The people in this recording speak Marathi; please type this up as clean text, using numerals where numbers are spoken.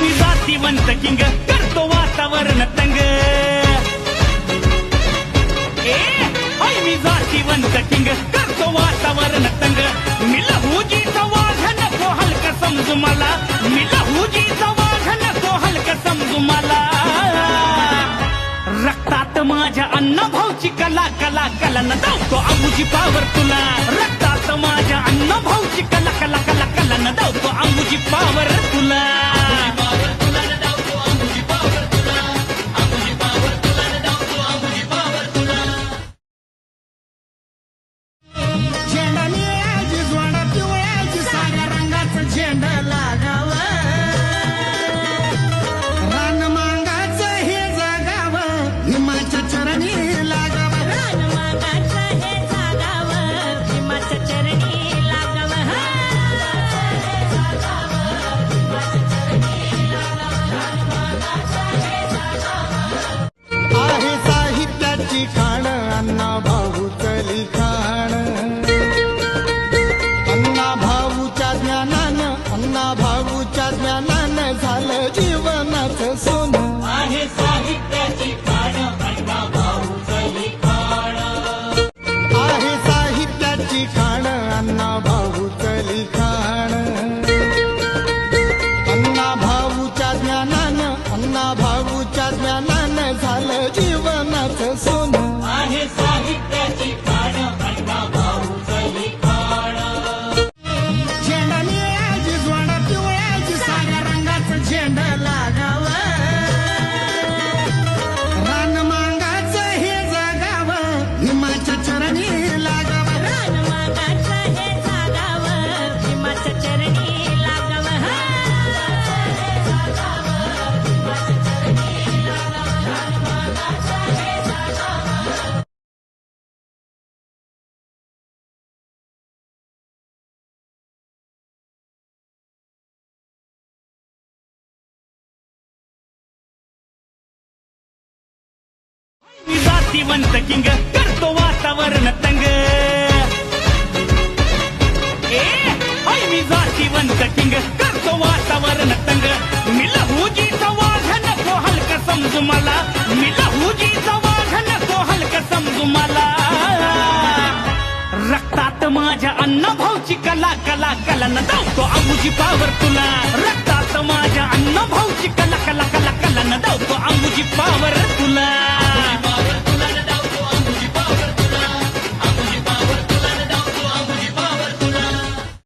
मी जातीवंत किंग करतो वातावरण तंग मी जातीवंत किंग करतो वातावरण तंग मी लहुजीचा वाघ नको हलका समजू मला मी लहुजीचा वाघ नको हलका समजू मला रक्तात माझ्या अण्णा भाऊची कला कला कला न धावतो अंबुजी पावर तुला रक्तात माझ्या अण्णा भाऊची कला कला कला कला न धावतो अंबुजी पावर तुला खाण अण्णा भाऊच लिखाण अण्णा भाऊच्या ज्ञानानं अण्णा भाऊच्या ज्ञानानं झालं जीवनाचं सोनं आहे साहित्याची खाण अण्णा भाऊच लिखाण आहे साहित्याची खाण अण्णा भाऊच लिखाण अण्णा भाऊच्या ज्ञानानं अण्णा भाऊच्या ज्ञानानं झालं जीवनाचं सोनं आहे साहित्याची खाण अण्णा भाऊच लिखाण झेंडा निळ्याची जोडा पिवळ्याची साऱ्या रंगाचं झेंडा लागावं रान मांगाचं हे जगावं हिमाच्या चरणी लागावं रान मागाचं हे जागावं भीमाच्या चरणी लागावं मी जातीवंत किंग करतो वातावरण तंग मी जातीवंत किंग करतो वातावरण तंग मी लहुजीचा वाघ नको हलका समजू मला मी लहुजीचा वाघ नको हलका समजू मला रक्तात माझ्या अण्णा भाऊची कला कला कला न धावतो अंबुजी पावर तुला रक्तात माझ्या अण्णा भाऊची कला कला कला कला न धावतो अंबुजी पावर तुला